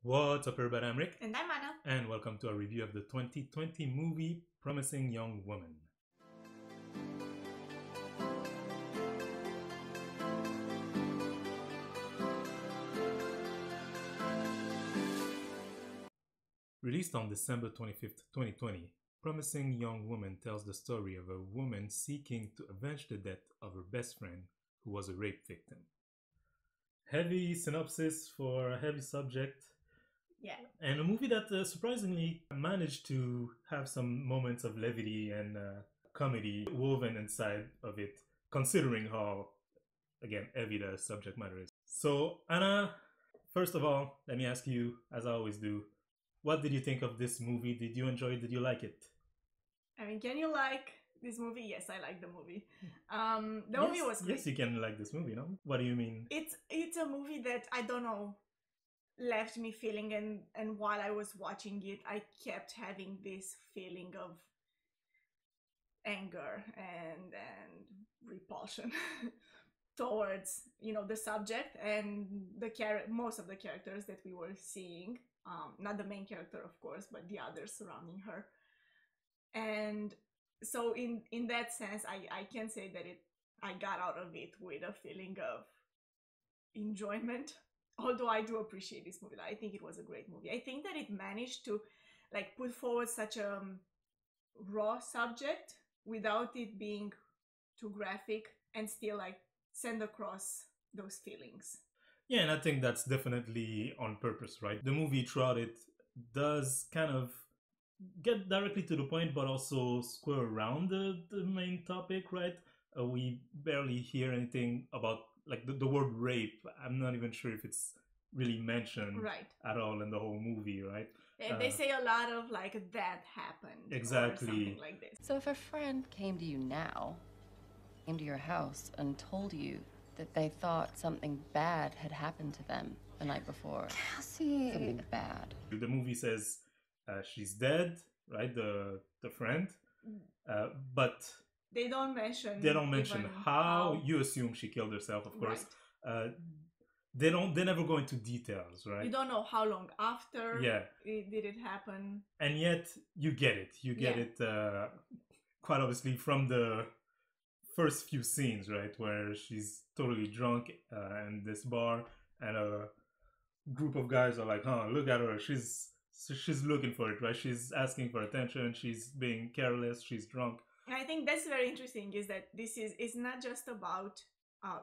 What's up, everybody? I'm Rick, And I'm Anna. and welcome to a review of the 2020 movie Promising Young Woman. Released on December 25th, 2020, Promising Young Woman tells the story of a woman seeking to avenge the death of her best friend who was a rape victim. Heavy synopsis for a heavy subject. Yeah. And a movie that surprisingly managed to have some moments of levity and comedy woven inside of it, considering how, again, heavy the subject matter is. So, Anna, first of all, let me ask you, as I always do, what did you think of this movie? Did you enjoy it? Did you like it? I mean, can you like this movie? Yes, I like the movie. The yes, movie was great. Yes, you can like this movie, no? What do you mean? It's a movie that, I don't know, left me feeling, and while I was watching it, I kept having this feeling of anger and repulsion towards, the subject and most of the characters that we were seeing. Not the main character, of course, but the others surrounding her. And so in that sense, I can say that I got out of it with a feeling of enjoyment. Although I do appreciate this movie. I think it was a great movie. I think that it managed to put forward such a raw subject without it being too graphic, and still send across those feelings. Yeah, and I think that's definitely on purpose, right? The movie throughout it does kind of get directly to the point, but also square around the main topic, right? We barely hear anything about the word rape. I'm not even sure if it's really mentioned at all in the whole movie, right? And they say a lot of that happened, exactly, or something like this. So if a friend came to you now, came to your house and told you that they thought something bad had happened to them the night before, Cassie, something bad. The movie says she's dead, right? The friend, but they don't mention how. You assume she killed herself, of course. Right. They never go into details, right? You don't know how long after did it happen. And yet you get it. You get it quite obviously from the first few scenes, right? Where she's totally drunk in this bar, and a group of guys are like, look at her. She's looking for it, right? She's asking for attention. She's being careless. She's drunk. I think that's very interesting, is that it's not just about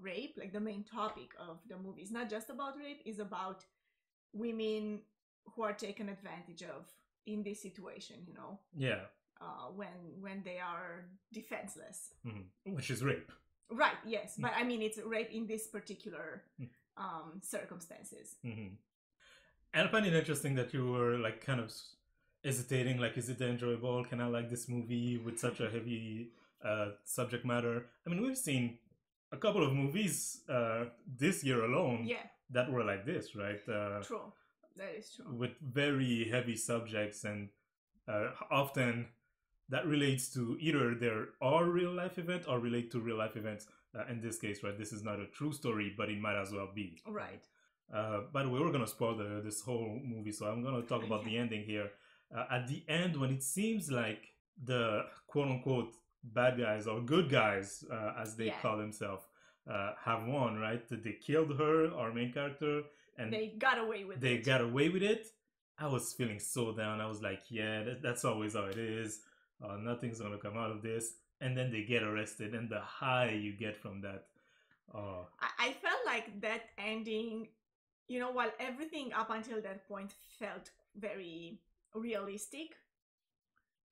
rape, like the main topic of the movie. It's not just about rape, it's about women who are taken advantage of in this situation, Yeah. When they are defenseless. Mm-hmm. Which is rape. Right, yes. But I mean, it's rape in this particular circumstances. Mm-hmm. And I find it interesting that you were kind of hesitating, is it enjoyable? Can I like this movie with such a heavy subject matter? I mean, we've seen a couple of movies this year alone that were like this, right? True. That is true. With very heavy subjects, and often that relates to either there are real life events or relate to real life events. In this case, right, this is not a true story, but it might as well be. Right. By the way, we're going to spoil this whole movie, so I'm going to talk about the ending here. At the end, when it seems like the quote-unquote bad guys, or good guys, as they call themselves, have won, right? They killed her, our main character, and they got away with it. They got away with it. I was feeling so down. I was like, yeah, that's always how it is. Nothing's going to come out of this. And then they get arrested, and the high you get from that. I felt like that ending, while everything up until that point felt very realistic,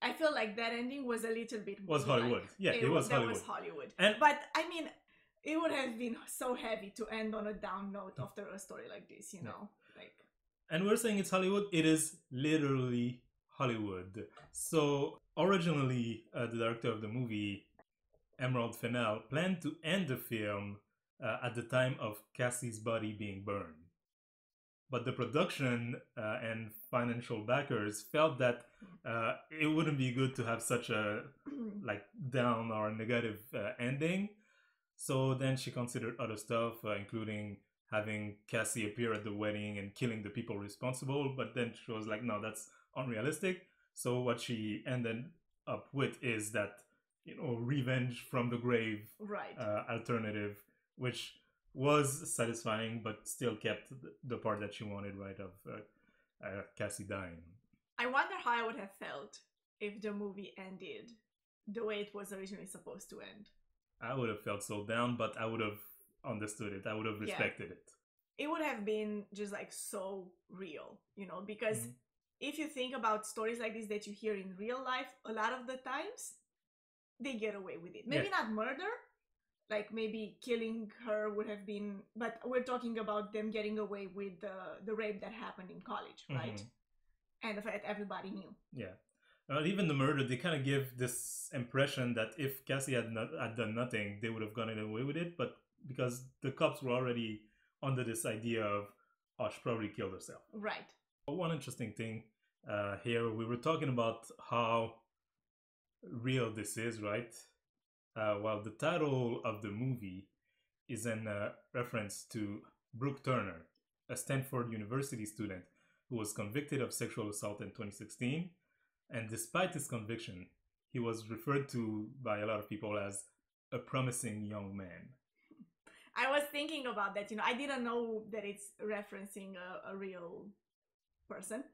I feel like that ending was a little bit was Hollywood. It was Hollywood. That was Hollywood. But I mean, it would have been so heavy to end on a down note after a story like this, you know. And we're saying it's Hollywood. It is literally Hollywood. So originally, the director of the movie, Emerald Fennell, planned to end the film at the time of Cassie's body being burned. But the production and financial backers felt that it wouldn't be good to have such a down or negative ending. So then she considered other stuff, including having Cassie appear at the wedding and killing the people responsible, but then she was like, no, that's unrealistic. So what she ended up with is that, revenge from the grave Right. alternative, which was satisfying, but still kept the part that she wanted, right, of Cassie dying. I wonder how I would have felt if the movie ended the way it was originally supposed to end. I would have felt so down, but I would have understood it. I would have respected it. It would have been just like so real, because if you think about stories like this that you hear in real life, a lot of the times they get away with it. Maybe not murder, like maybe killing her would have been, but we're talking about them getting away with the rape that happened in college, right? And the fact that everybody knew. Yeah. Even the murder, they kind of give this impression that if Cassie had done nothing, they would have gotten away with it. But because the cops were already under this idea of, oh, she probably killed herself. Right. One interesting thing here, we were talking about how real this is, right? Well, the title of the movie is in reference to Brooke Turner, a Stanford University student who was convicted of sexual assault in 2016. And despite his conviction, he was referred to by a lot of people as a promising young man. I was thinking about that. I didn't know that it's referencing a real person.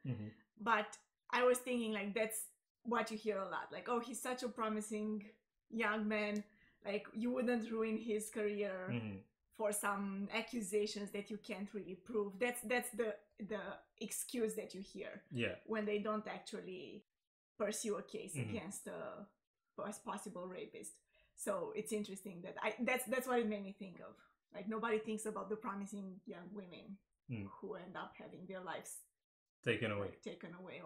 But I was thinking, like, that's what you hear a lot. Like, oh, he's such a promising young man. Like, you wouldn't ruin his career for some accusations that you can't really prove. That's the excuse that you hear when they don't actually pursue a case against a possible rapist. So it's interesting that that's what it made me think of. Like, nobody thinks about the promising young women who end up having their lives taken away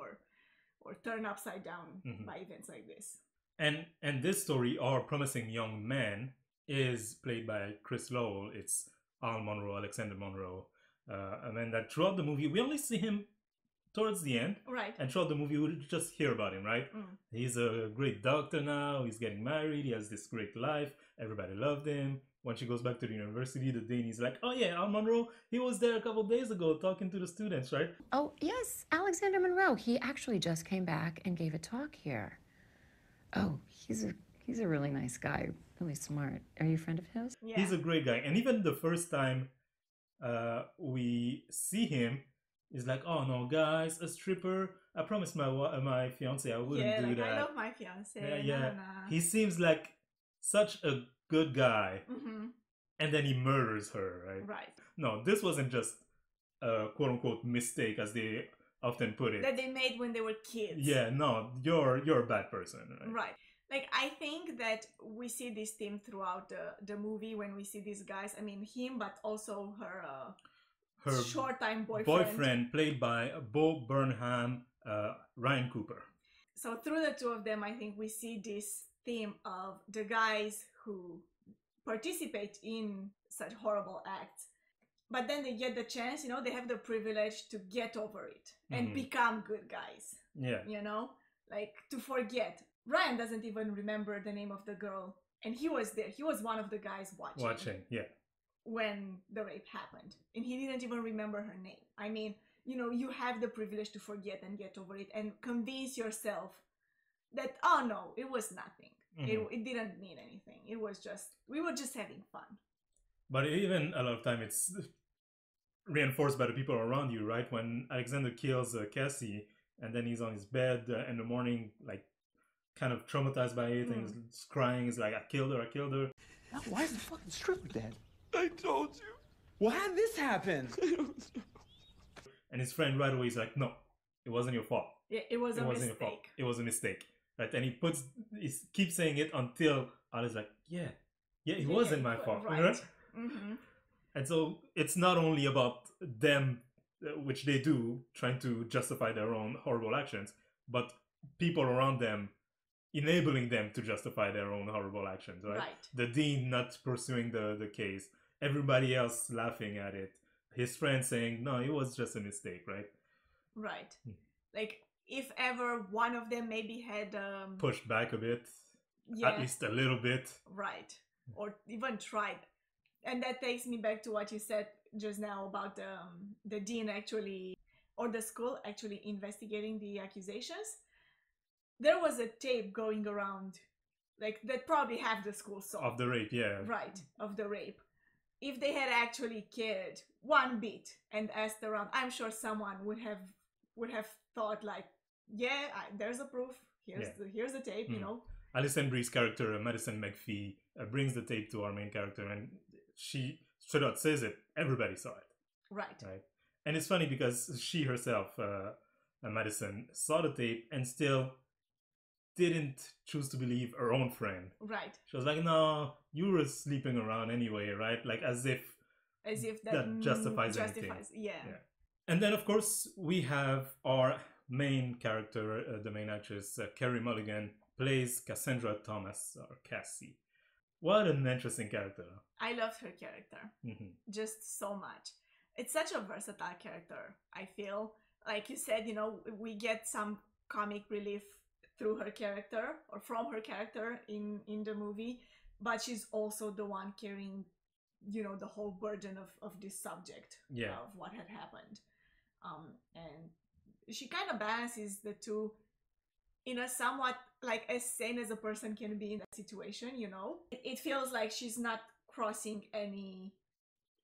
or turned upside down by events like this. And this story, Our Promising Young Man, is played by Chris Lowell. It's Alexander Monroe. A man that throughout the movie, we only see him towards the end. Right. And throughout the movie, we just hear about him, right? He's a great doctor now. He's getting married. He has this great life. Everybody loved him. When she goes back to the university, the dean is like, oh yeah, Al Monroe, he was there a couple of days ago talking to the students, right? Oh, yes, Alexander Monroe. He actually just came back and gave a talk here. Oh, he's a really nice guy, really smart. Are you a friend of his? Yeah. He's a great guy. And even the first time we see him, he's like, oh no, guys, a stripper. I promised my fiance I wouldn't do that. I love my fiance. Yeah. Nah. He seems like such a good guy. And then he murders her, right? Right. No, this wasn't just a quote-unquote mistake, as they often put it. That they made when they were kids. Yeah, no, you're a bad person. Right. Like, I think that we see this theme throughout the movie when we see these guys. I mean, him, but also her short-time boyfriend. Played by Bo Burnham, Ryan Cooper. So through the two of them, I think we see this theme of the guys who participate in such horrible acts, but then they get the chance, they have the privilege to get over it and become good guys. Yeah. Like, to forget. Ryan doesn't even remember the name of the girl, and he was there. He was one of the guys watching, when the rape happened, and he didn't even remember her name. I mean, you have the privilege to forget and get over it and convince yourself that, oh no, it was nothing. It didn't mean anything. It was we were just having fun. But even a lot of time it's reinforced by the people around you, right? When Alexander kills Cassie, and then he's on his bed in the morning, like, kind of traumatized by it, and he's crying. He's like, I killed her. Why is the fucking stripper dead? I told you. Well, how did this happen? And his friend right away is like, no, it wasn't your fault. Yeah, it was a wasn't your fault. mistake. It was a mistake. Right? And he keeps saying it until Ali's like, yeah, it wasn't my fault. Right. And so it's not only about them, which they do, trying to justify their own horrible actions, but people around them enabling them to justify their own horrible actions, right? The dean not pursuing the case, everybody else laughing at it, his friend saying, no, it was just a mistake, right? Right. Like, if ever one of them maybe had pushed back a bit, at least a little bit. Right. Or even tried. And that takes me back to what you said. just now about the dean actually, or the school actually investigating the accusations. There was a tape going around, like that probably half the school saw. Of the rape, yeah. Right, of the rape. If they had actually cared one bit and asked around, I'm sure someone would have thought like, yeah, there's a proof. Here's the tape, you know. Alison Brie's character, Madison McPhee, brings the tape to our main character, and she straight out says it. Everybody saw it. Right. And it's funny because she herself, Madison, saw the tape and still didn't choose to believe her own friend. Right. She was like, no, you were sleeping around anyway, right? Like as if that justifies anything. Yeah. And then, of course, we have our main character, the main actress, Carrie Mulligan, plays Cassandra Thomas, or Cassie. What an interesting character. I loved her character. Just so much. It's such a versatile character, I feel. Like you said, you know, we get some comic relief through her character, or from her character in the movie, but she's also the one carrying, you know, the whole burden of this subject of what had happened. And she kind of balances the two in a somewhat, like, as sane as a person can be in that situation, you know? It feels like she's not crossing any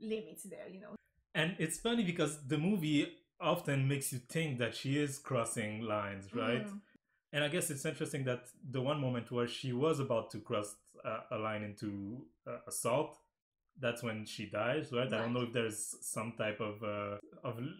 limits there, you know? And it's funny because the movie often makes you think that she is crossing lines, right? And I guess it's interesting that the one moment where she was about to cross a line into assault, that's when she dies, right? I don't know if there's some type of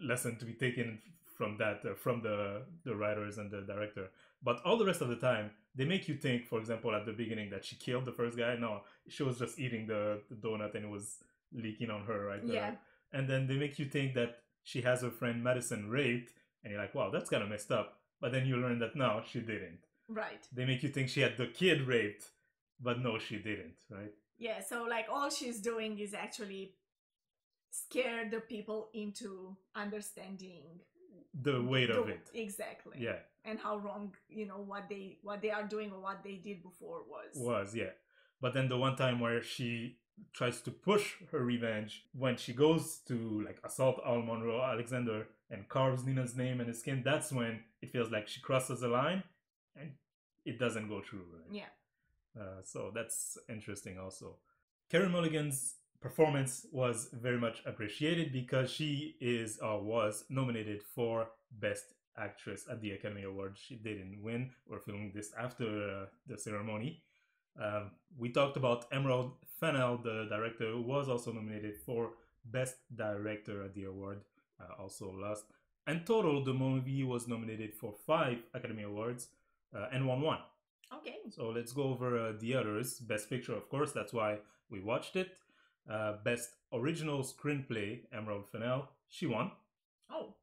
lesson to be taken from that, from the writers and the director. But all the rest of the time, they make you think, for example, at the beginning that she killed the first guy. No, she was just eating the donut and it was leaking on her, right? Yeah. And then they make you think that she has her friend Madison raped, and you're like, wow, that's kind of messed up. But then you learn that no, she didn't. Right. They make you think she had the kid raped, but no, she didn't, right? Yeah, so like all she's doing is actually scare the people into understanding the weight of it. Exactly. Yeah. And how wrong, you know, what they are doing or what they did before was. Yeah. But then the one time where she tries to push her revenge, when she goes to like assault Al Monroe Alexander and carves Nina's name and his skin, that's when it feels like she crosses a line and it doesn't go through, right? Yeah. So that's interesting also. Carrie Mulligan's performance was very much appreciated because she is or was nominated for Best Actress at the Academy Awards. She didn't win. We're filming this after the ceremony. We talked about Emerald Fennell, the director, who was also nominated for Best Director at the award, also lost. In total, the movie was nominated for 5 Academy Awards and won 1. Okay. So let's go over the others. Best Picture, of course, that's why we watched it. Best Original Screenplay, Emerald Fennell, she won. Oh.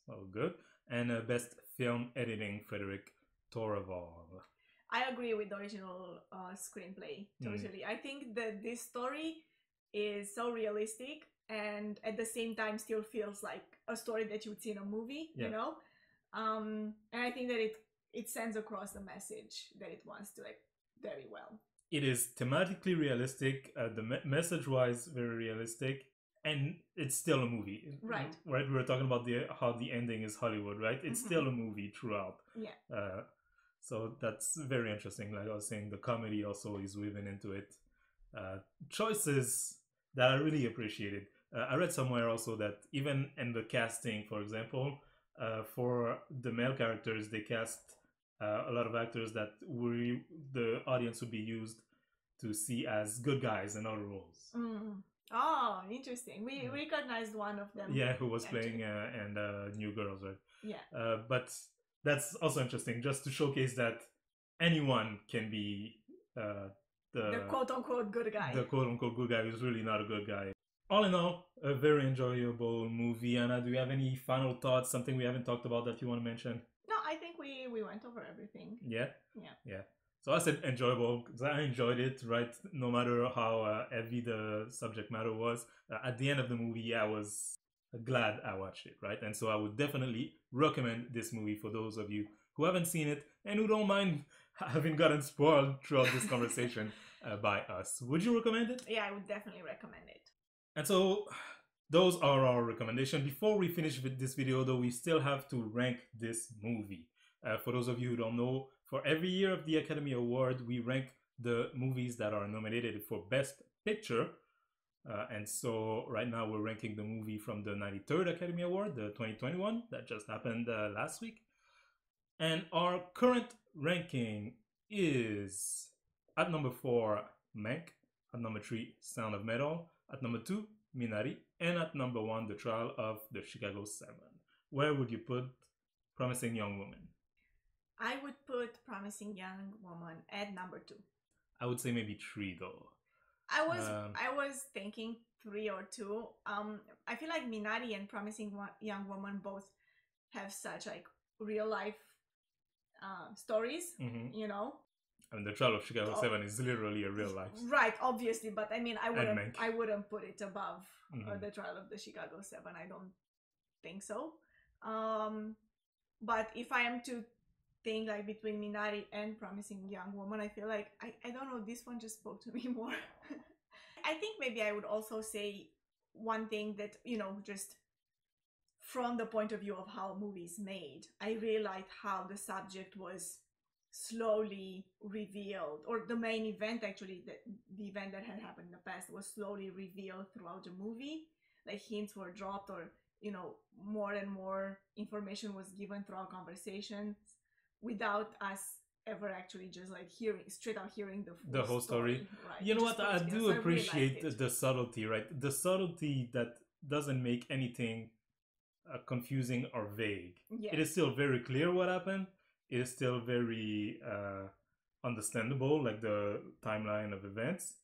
So good. And Best Film Editing, Frederick Torval. I agree with the original screenplay, totally. I think that this story is so realistic and at the same time still feels like a story that you would see in a movie, you know? And I think that it sends across the message that it wants to, like, very well. It is thematically realistic, the message-wise very realistic, and it's still a movie. Right. Right? We were talking about how the ending is Hollywood, right? It's still a movie throughout. Yeah. So that's very interesting. Like I was saying, the comedy also is woven into it. Choices that I really appreciated. I read somewhere also that even in the casting, for example, for the male characters, they cast a lot of actors that the audience would be used to see as good guys in other roles. Oh, interesting. We recognized one of them. Yeah, who was playing and New Girls, right? Yeah. But that's also interesting, just to showcase that anyone can be the quote-unquote good guy. The quote-unquote good guy who's really not a good guy. All in all, a very enjoyable movie. Anna, do you have any final thoughts, something we haven't talked about that you want to mention? No, I think we went over everything. Yeah? Yeah. So I said enjoyable because I enjoyed it, right? No matter how heavy the subject matter was. At the end of the movie, I was glad I watched it, right? And so I would definitely recommend this movie for those of you who haven't seen it and who don't mind having gotten spoiled throughout this conversation by us. Would you recommend it? Yeah, I would definitely recommend it. And so those are our recommendations. Before we finish with this video, though, we still have to rank this movie. For those of you who don't know, for every year of the Academy Award, we rank the movies that are nominated for Best Picture. And so right now we're ranking the movie from the 93rd Academy Award, the 2021, that just happened last week. And our current ranking is at number 4, Mank, at number 3, Sound of Metal, at number 2, Minari, and at number 1, The Trial of the Chicago 7. Where would you put Promising Young Woman? I would put Promising Young Woman at number 2. I would say maybe 3 though. I was thinking 3 or 2. I feel like Minari and Promising Young Woman both have such like real life stories, you know. I mean, The Trial of Chicago 7 is literally a real life. Right, obviously, but I mean, I Mank. wouldn't put it above The Trial of the Chicago 7. I don't think so. But if I am to think like between Minari and Promising Young Woman, I feel like I don't know, this one just spoke to me more. I think maybe I would also say one thing that, you know, just from the point of view of how a movie is made, I really liked how the subject was slowly revealed, or the main event, actually, the event that had happened in the past was slowly revealed throughout the movie. Like hints were dropped, or, you know, more and more information was given throughout conversations without us ever actually just like hearing the whole story. Right. You know what? I do appreciate really the subtlety, right? The subtlety that doesn't make anything confusing or vague. Yeah. It is still very clear what happened. It is still very understandable, like the timeline of events.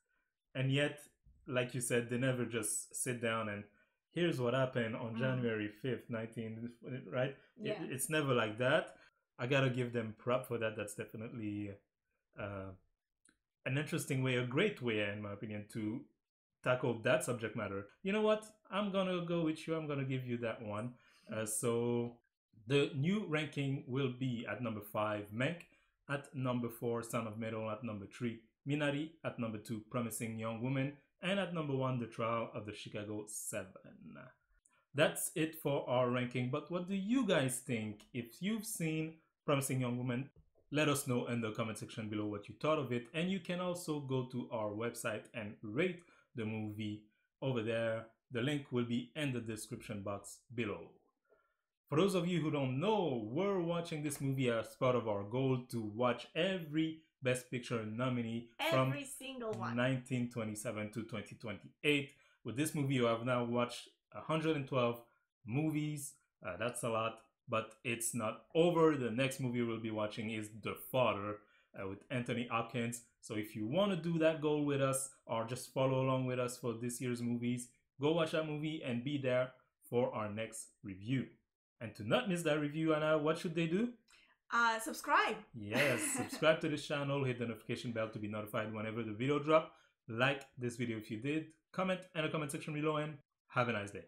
And yet, like you said, they never just sit down and here's what happened on January 5th, 19, right? Yeah. It's never like that. I gotta give them prop for that. That's definitely an interesting way, a great way, in my opinion, to tackle that subject matter. You know what? I'm gonna go with you. I'm gonna give you that one. So the new ranking will be at number 5, Mank, at number 4, Sound of Metal, at number 3, Minari, at number 2, Promising Young Woman, and at number 1, The Trial of the Chicago 7. That's it for our ranking, but what do you guys think? If you've seen Promising Young Woman, let us know in the comment section below what you thought of it, and you can also go to our website and rate the movie over there. The link will be in the description box below. For those of you who don't know, we're watching this movie as part of our goal to watch every Best Picture nominee from every single one, 1927 to 2028. With this movie, you have now watched 112 movies. That's a lot, but it's not over. The next movie we'll be watching is The Father with Anthony Hopkins. So if you want to do that goal with us, or just follow along with us for this year's movies, go watch that movie and be there for our next review. And to not miss that review, Anna, what should they do? Subscribe. Yes, subscribe to this channel, hit the notification bell to be notified whenever the video drop. Like this video if you did, comment in the comment section below, and have a nice day.